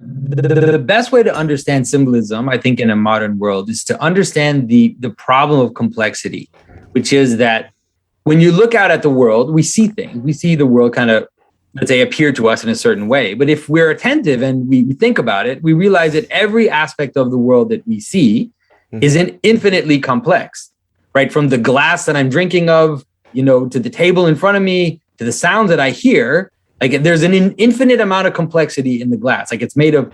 The best way to understand symbolism, I think, in a modern world is to understand the problem of complexity, which is that when you look out at the world, we see things. We see the world kind of, let's say, appear to us in a certain way. But if we're attentive and we think about it, we realize that every aspect of the world that we see is infinitely complex, right? From the glass that I'm drinking of, to the table in front of me, to the sounds that I hear. Like, there's an infinite amount of complexity in the glass. Like, it's made of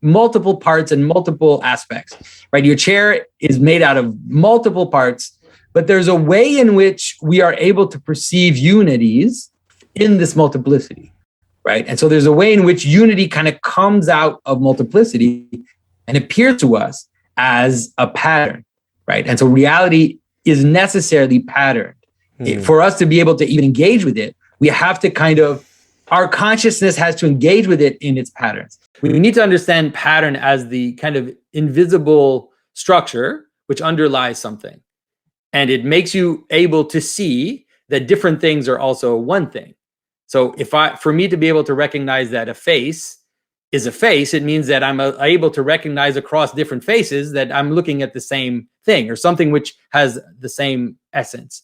multiple parts and multiple aspects, right? Your chair is made out of multiple parts, but there's a way in which we are able to perceive unities in this multiplicity, right? And so there's a way in which unity kind of comes out of multiplicity and appears to us as a pattern, right? And so reality is necessarily patterned. For us to be able to even engage with it, we have to our consciousness has to engage with it in its patterns. We need to understand pattern as the kind of invisible structure which underlies something. And it makes you able to see that different things are also one thing. So for me to be able to recognize that a face is a face, it means that I'm able to recognize across different faces that I'm looking at the same thing or something which has the same essence.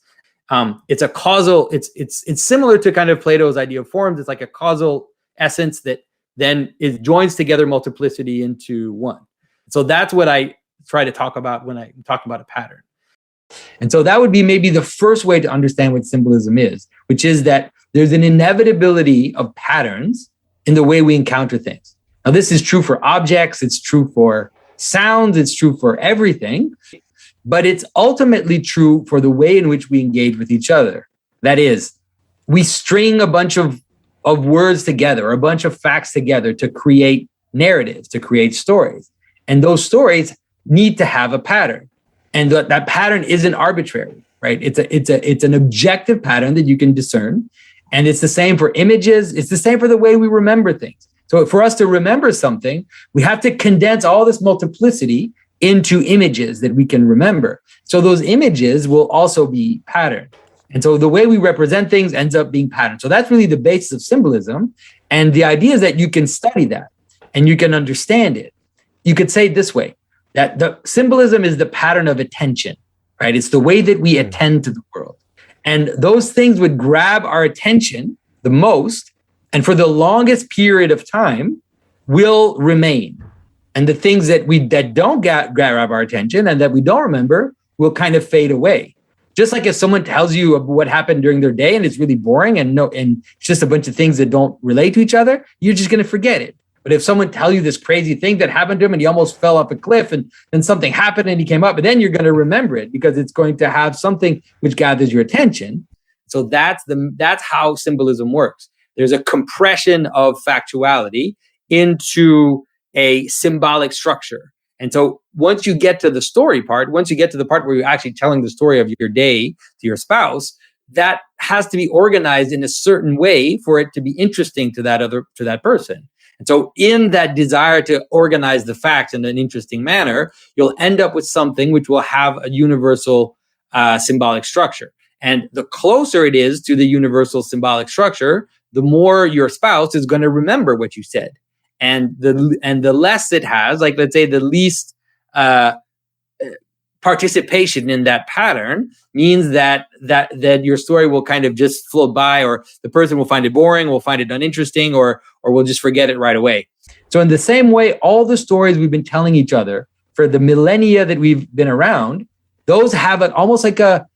It's a causal, it's similar to kind of Plato's idea of forms. It's like a causal essence that then it joins together multiplicity into one. So that's what I try to talk about when I talk about a pattern. And so that would be maybe the first way to understand what symbolism is, which is that there's an inevitability of patterns in the way we encounter things. Now, this is true for objects, it's true for sounds, it's true for everything. But it's ultimately true for the way in which we engage with each other. That is, we string a bunch of words together, a bunch of facts together to create narratives, to create stories. And those stories need to have a pattern. And that pattern isn't arbitrary, right? It's an objective pattern that you can discern. And it's the same for images. It's the same for the way we remember things. So for us to remember something, we have to condense all this multiplicity into images that we can remember. So those images will also be patterned. And so the way we represent things ends up being patterned. So that's really the basis of symbolism. And the idea is that you can study that and you can understand it. You could say it this way, that the symbolism is the pattern of attention, right? It's the way that we attend to the world. And those things would grab our attention the most, and for the longest period of time will remain. And the things that don't grab our attention and that we don't remember will kind of fade away. Just like if someone tells you what happened during their day and it's really boring and it's just a bunch of things that don't relate to each other, you're just going to forget it. But if someone tells you this crazy thing that happened to him and he almost fell off a cliff and then something happened and he came up, and then you're going to remember it because it's going to have something which gathers your attention. So that's how symbolism works. There's a compression of factuality into a symbolic structure. And so once you get to the story part, once you get to the part where you're actually telling the story of your day to your spouse, that has to be organized in a certain way for it to be interesting to that person. And so in that desire to organize the facts in an interesting manner, you'll end up with something which will have a universal symbolic structure. And the closer it is to the universal symbolic structure, the more your spouse is going to remember what you said. And the less it has, like, let's say the least participation in that pattern means that your story will kind of just float by, or the person will find it boring, will find it uninteresting, or will just forget it right away. So in the same way, all the stories we've been telling each other for the millennia that we've been around, those have almost like a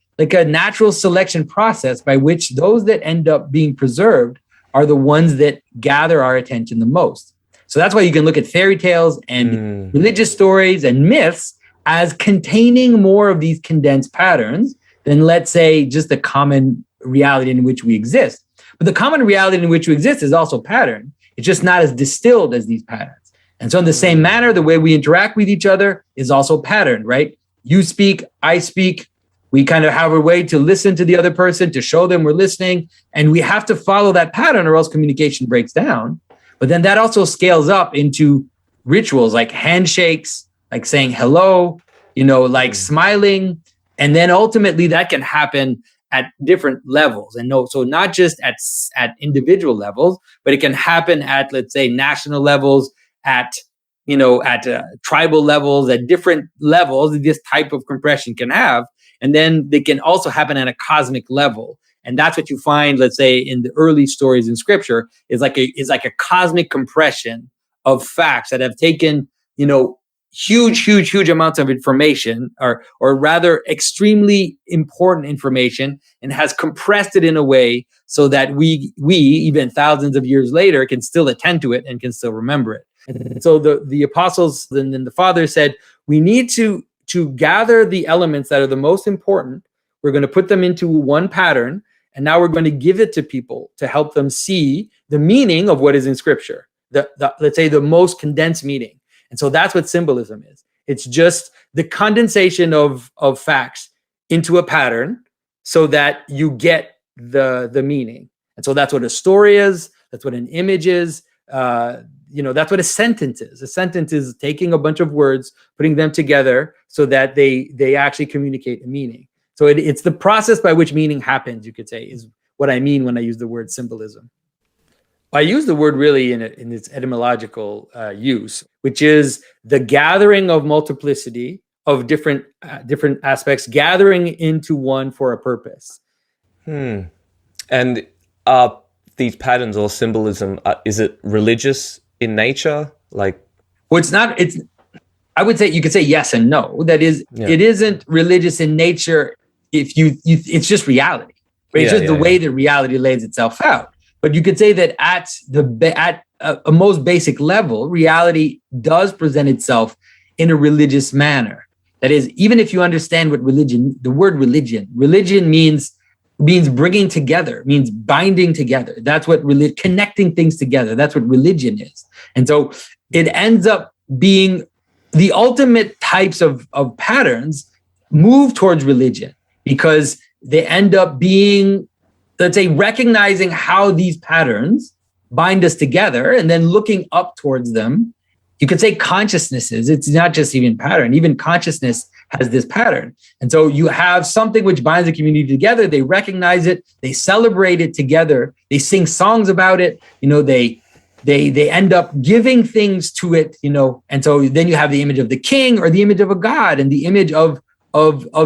natural selection process by which those that end up being preserved are the ones that gather our attention the most. So that's why you can look at fairy tales and religious stories and myths as containing more of these condensed patterns than, let's say, just the common reality in which we exist. But the common reality in which we exist is also patterned. It's just not as distilled as these patterns. And so in the same manner, the way we interact with each other is also patterned, right? You speak, I speak. We kind of have a way to listen to the other person, to show them we're listening. And we have to follow that pattern or else communication breaks down. But then that also scales up into rituals like handshakes, like saying hello, like smiling. And then ultimately that can happen at different levels. And so not just at individual levels, but it can happen at, let's say, national levels, at tribal levels, at different levels this type of compression can have. And then they can also happen at a cosmic level. And that's what you find, let's say, in the early stories in scripture, is like a cosmic compression of facts that have taken, huge amounts of information, or rather extremely important information, and has compressed it in a way so that we even thousands of years later can still attend to it and can still remember it. And so the apostles and then the fathers said, we need to gather the elements that are the most important. We're going to put them into one pattern, and now we're going to give it to people to help them see the meaning of what is in scripture, let's say the most condensed meaning. And so that's what symbolism is. It's just the condensation of facts into a pattern so that you get the meaning. And so that's what a story is. That's what an image is. That's what a sentence is. A sentence is taking a bunch of words, putting them together so that they actually communicate a meaning. So it's the process by which meaning happens, you could say, is what I mean when I use the word symbolism. I use the word really in its etymological use, which is the gathering of multiplicity of different aspects, gathering into one for a purpose. And these patterns or symbolism, is it religious in nature? Well, it's not. I would say you could say yes and no. That is, It isn't religious in nature. It's just reality. Right? It's just the way that reality lays itself out. But you could say that at a most basic level, reality does present itself in a religious manner. That is, even if you understand what the word religion means bringing together, means binding together. That's what connecting things together. That's what religion is. And so it ends up being the ultimate types of patterns move towards religion, because they end up being, let's say, recognizing how these patterns bind us together and then looking up towards them. You could say consciousnesses. It's not just even pattern. Even consciousness has this pattern. And so you have something which binds the community together. They recognize it. They celebrate it together. They sing songs about it. They end up giving things to it, and so then you have the image of the king or the image of a god and the image of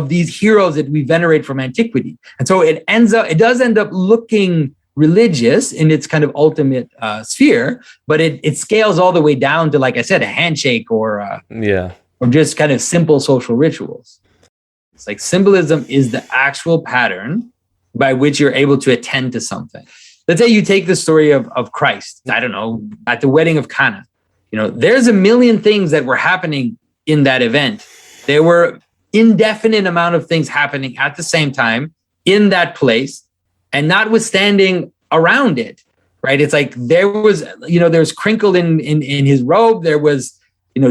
these heroes that we venerate from antiquity. And so it does end up looking religious in its kind of ultimate sphere, but it scales all the way down to, like I said, a handshake or just kind of simple social rituals. It's like symbolism is the actual pattern by which you're able to attend to something. Let's say you take the story of Christ, I don't know, at the wedding of Cana. There's a million things that were happening in that event. There were indefinite amount of things happening at the same time in that place, and notwithstanding around it, right? It's like there was crinkle in his robe. There was,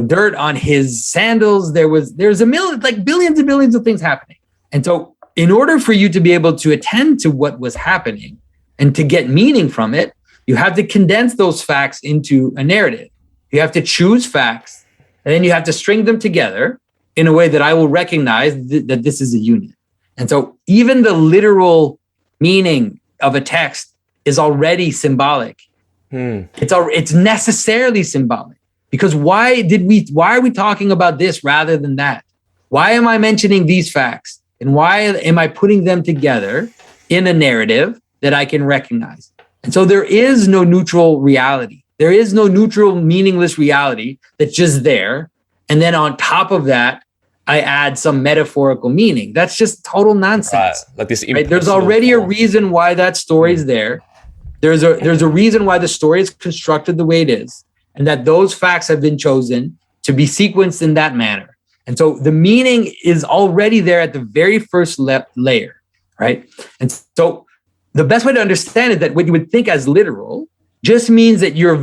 dirt on his sandals. There's a million, like billions and billions of things happening. And so in order for you to be able to attend to what was happening and to get meaning from it, you have to condense those facts into a narrative. You have to choose facts, and then you have to string them together in a way that I will recognize that this is a unit. And so even the literal meaning of a text is already symbolic. It's necessarily symbolic, because why are we talking about this rather than that? Why am I mentioning these facts? And why am I putting them together in a narrative that I can recognize? And so there is no neutral reality. There is no neutral, meaningless reality that's just there. And then on top of that, I add some metaphorical meaning. That's just total nonsense. Like this, right? There's already a reason why that story is there. There's a reason why the story is constructed the way it is, and that those facts have been chosen to be sequenced in that manner. And so the meaning is already there at the very first layer, right? And so the best way to understand it, that what you would think as literal just means that you're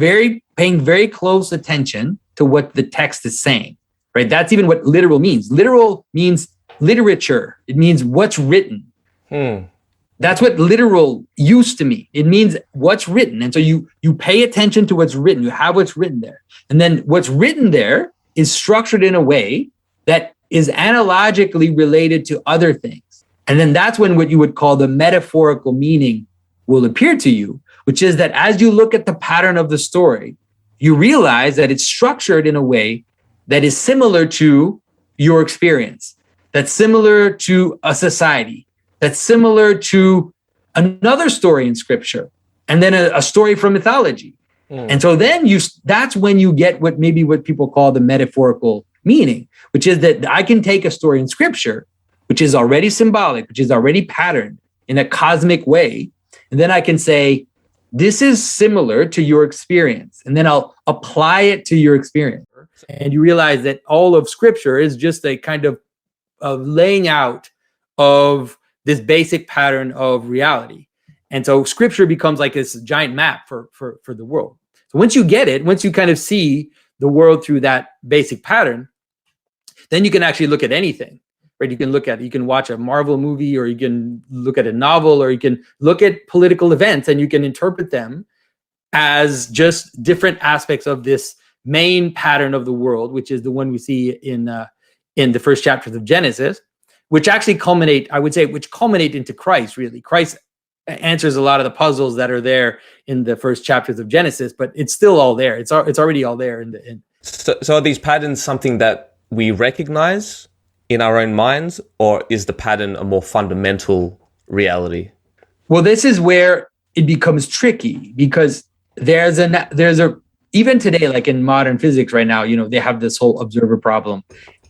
paying very close attention to what the text is saying. Right? That's even what literal means. Literal means literature. It means what's written. That's what literal used to mean. It means what's written. And so you pay attention to what's written. You have what's written there. And then what's written there is structured in a way that is analogically related to other things. And then that's when what you would call the metaphorical meaning will appear to you, which is that as you look at the pattern of the story, you realize that it's structured in a way that is similar to your experience, that's similar to a society, that's similar to another story in scripture, and then a story from mythology. And so then that's when you get what people call the metaphorical meaning, which is that I can take a story in scripture, which is already symbolic, which is already patterned in a cosmic way. And then I can say, this is similar to your experience. And then I'll apply it to your experience. And you realize that all of scripture is just a kind of laying out of this basic pattern of reality. And so scripture becomes like this giant map for the world. So once you get it, once you kind of see the world through that basic pattern, then you can actually look at anything, right? You can watch a Marvel movie, or you can look at a novel, or you can look at political events, and you can interpret them as just different aspects of this main pattern of the world, which is the one we see in the first chapters of Genesis, which actually culminate into Christ, really. Christ answers a lot of the puzzles that are there in the first chapters of Genesis, but it's still all there. It's already all there. So are these patterns something that we recognize in our own minds, or is the pattern a more fundamental reality? Well, this is where it becomes tricky, because there's a even today, like in modern physics right now, they have this whole observer problem,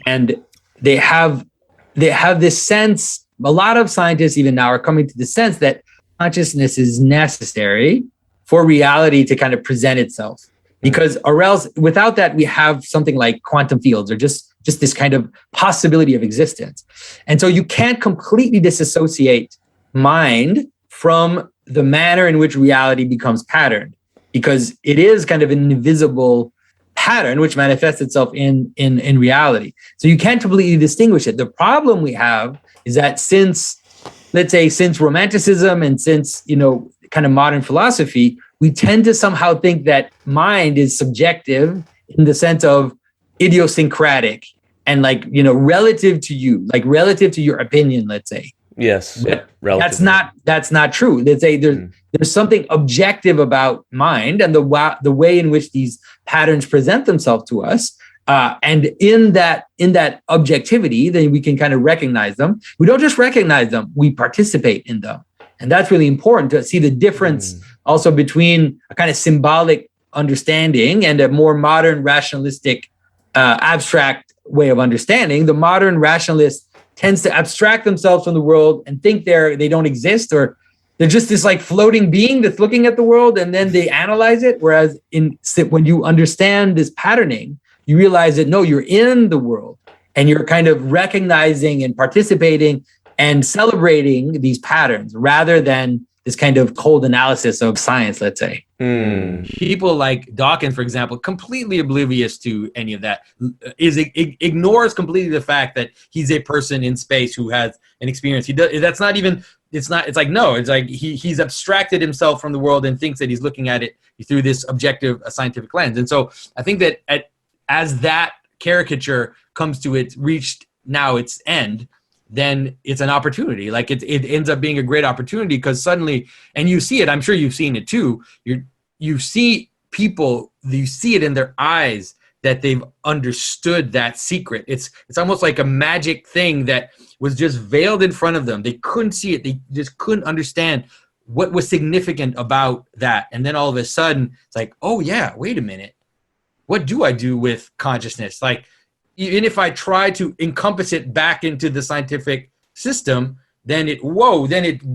and they have this sense. A lot of scientists even now are coming to the sense that consciousness is necessary for reality to kind of present itself, because or else without that we have something like quantum fields, or just this kind of possibility of existence. And so you can't completely disassociate mind from the manner in which reality becomes patterned, because it is kind of an invisible pattern which manifests itself in reality. So you can't completely distinguish it. The problem we have is that since Romanticism and since, kind of modern philosophy, we tend to somehow think that mind is subjective in the sense of idiosyncratic and relative to you, like relative to your opinion, let's say. Yes. But that's not true. Let's say there's something objective about mind and the way in which these patterns present themselves to us. And in that objectivity, then we can kind of recognize them. We don't just recognize them, we participate in them. And that's really important to see the difference also between a kind of symbolic understanding and a more modern rationalistic, abstract way of understanding. The modern rationalist tends to abstract themselves from the world and think they don't exist, or they're just this like floating being that's looking at the world, and then they analyze it. Whereas when you understand this patterning, you realize that no, you're in the world and you're kind of recognizing and participating and celebrating these patterns rather than this kind of cold analysis of science, let's say. People like Dawkins, for example, completely oblivious to any of that, ignores completely the fact that he's a person in space who has an experience. It's like he's abstracted himself from the world and thinks that he's looking at it through this objective scientific lens. And so I think that as that caricature comes to its end, then it's an opportunity. Like it ends up being a great opportunity, because suddenly, and you see it, I'm sure you've seen it too. You see people, you see it in their eyes that they've understood that secret. It's almost like a magic thing that was just veiled in front of them. They couldn't see it. They just couldn't understand what was significant about that. And then all of a sudden it's like, oh yeah, wait a minute. What do I do with consciousness? Like, even if I try to encompass it back into the scientific system, then it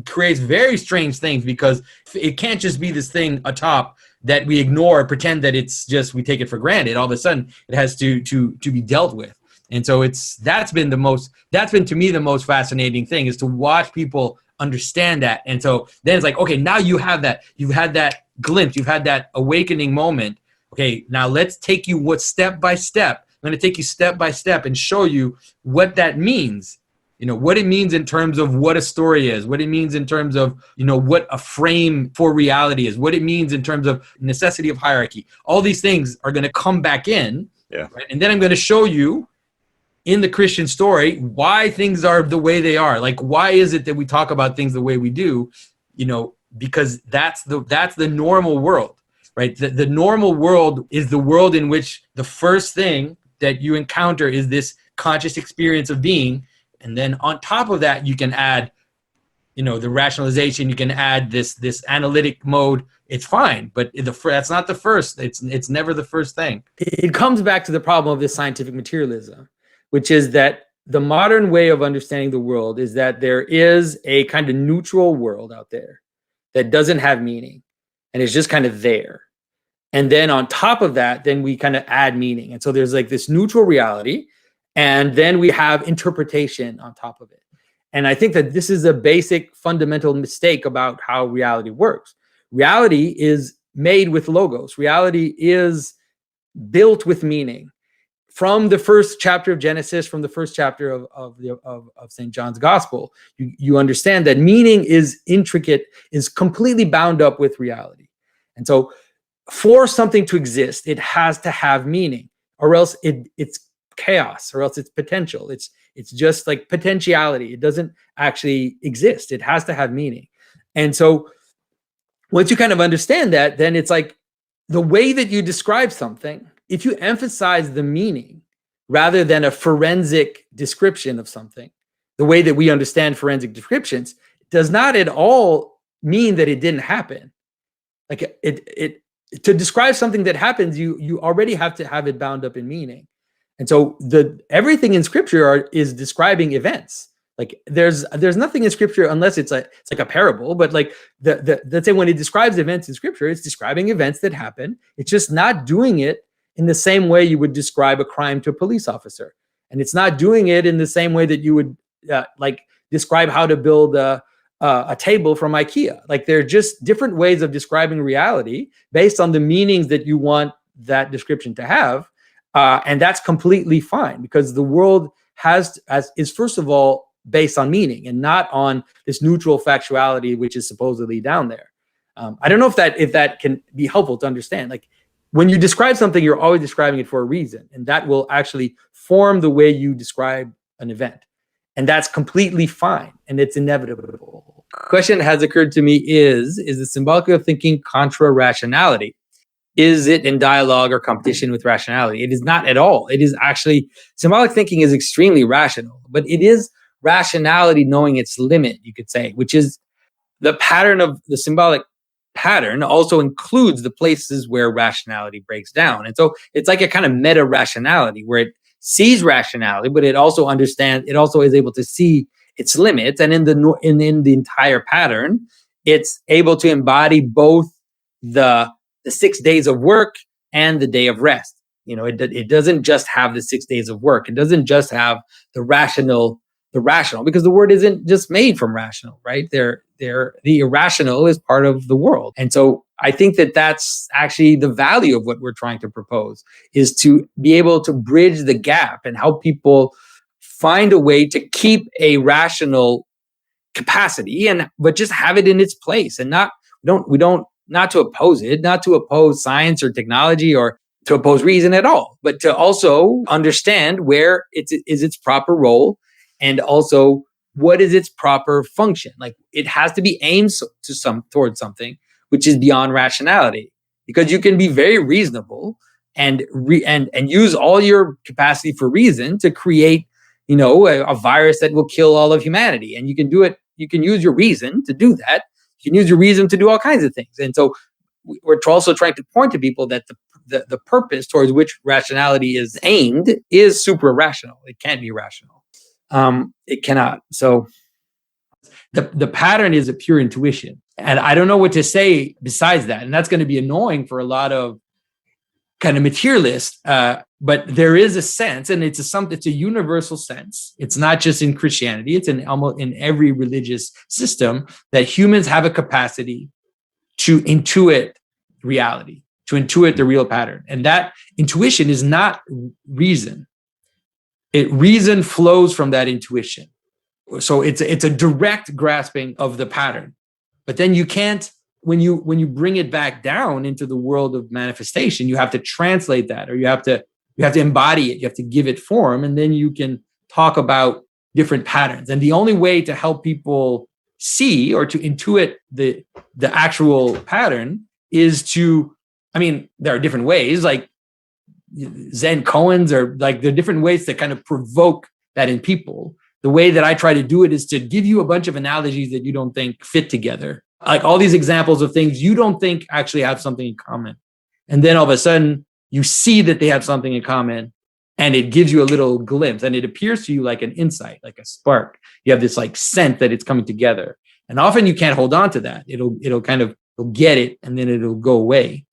creates very strange things, because it can't just be this thing atop that we ignore, pretend that it's just, we take it for granted. All of a sudden it has to be dealt with. And so that's been to me the most fascinating thing, is to watch people understand that. And so then it's like, okay, now you have that, you've had that glimpse, you've had that awakening moment. Okay, now let's take you step by step. I'm going to take you step by step and show you what that means. What it means in terms of what a story is, what it means in terms of, what a frame for reality is, what it means in terms of necessity of hierarchy. All these things are going to come back in. Yeah. Right? And then I'm going to show you in the Christian story why things are the way they are. Like, why is it that we talk about things the way we do? Because that's the normal world. right? The normal world is the world in which the first thing that you encounter is this conscious experience of being. And then on top of that, you can add, the rationalization, you can add this analytic mode. It's fine, but that's not the first. It's never the first thing. It comes back to the problem of this scientific materialism, which is that the modern way of understanding the world is that there is a kind of neutral world out there that doesn't have meaning and is just kind of there. And then on top of that, then we kind of add meaning. And so there's like this neutral reality, and then we have interpretation on top of it. And I think that this is a basic fundamental mistake about how reality works. Reality is made with logos. Reality is built with meaning. From the first chapter of Genesis, from the first chapter of St. John's Gospel, you understand that meaning is intricate, is completely bound up with reality. And so for something to exist, it has to have meaning, or else it's chaos, or else it's potential. It's just like potentiality. It doesn't actually exist. It has to have meaning. And so once you kind of understand that, then it's like the way that you describe something, if you emphasize the meaning rather than a forensic description of something, the way that we understand forensic descriptions does not at all mean that it didn't happen. Like it to describe something that happens, you already have to have it bound up in meaning. And so everything in scripture is describing events. Like there's nothing in scripture unless it's like a parable, but like let's say when it describes events in scripture, it's describing events that happen. It's just not doing it in the same way you would describe a crime to a police officer. And it's not doing it in the same way that you would like describe how to build a table from IKEA. Like they're just different ways of describing reality based on the meanings that you want that description to have. And that's completely fine, because the world is first of all based on meaning and not on this neutral factuality, which is supposedly down there. I don't know if that can be helpful to understand. Like when you describe something, you're always describing it for a reason, and that will actually form the way you describe an event. And that's completely fine, and it's inevitable. Question that has occurred to me is the symbolic way of thinking contra rationality? Is it in dialogue or competition with rationality? It is not at all. It is actually, symbolic thinking is extremely rational, but it is rationality knowing its limit, you could say, which is the pattern of the symbolic pattern also includes the places where rationality breaks down. And so it's like a kind of meta rationality where it sees rationality, but it also understands, it also is able to see its limits. And in the entire pattern, it's able to embody both the 6 days of work and the day of rest. It doesn't just have the 6 days of work. It doesn't just have the rational, because the word isn't just made from rational, right? The irrational is part of the world. And so I think that that's actually the value of what we're trying to propose, is to be able to bridge the gap and help people find a way to keep a rational capacity, but just have it in its place, and not to oppose it, not to oppose science or technology or to oppose reason at all, but to also understand where is its proper role, and also what is its proper function. Like it has to be aimed towards something which is beyond rationality, because you can be very reasonable and use all your capacity for reason to create, a virus that will kill all of humanity. And you can do it. You can use your reason to do that. You can use your reason to do all kinds of things. And so we're also trying to point to people that the purpose towards which rationality is aimed is super rational. It can't be rational. It cannot. So the pattern is a pure intuition. And I don't know what to say besides that. And that's going to be annoying for a lot of kind of materialists. But there is a sense, and it's a universal sense. It's not just in Christianity. It's almost in every religious system, that humans have a capacity to intuit reality, to intuit the real pattern. And that intuition is not reason. Reason flows from that intuition. So it's a direct grasping of the pattern. But then you can't, when you bring it back down into the world of manifestation, you have to translate that, or you have to embody it. You have to give it form, and then you can talk about different patterns. And the only way to help people see or to intuit the actual pattern is to I mean, there are different ways, like Zen koans, or like there are different ways to kind of provoke that in people. The way that I try to do it is to give you a bunch of analogies that you don't think fit together. Like all these examples of things you don't think actually have something in common. And then all of a sudden you see that they have something in common, and it gives you a little glimpse, and it appears to you like an insight, like a spark. You have this like scent that it's coming together. And often you can't hold on to that. It'll kind of, you'll get it and then it'll go away.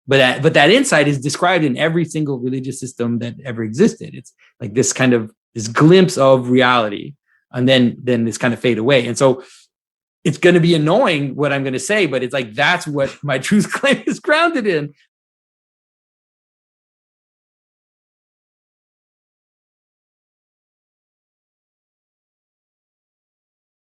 But that insight is described in every single religious system that ever existed. It's like this kind of this glimpse of reality, and then this kind of fade away. And so it's going to be annoying what I'm going to say, but it's like, that's what my truth claim is grounded in.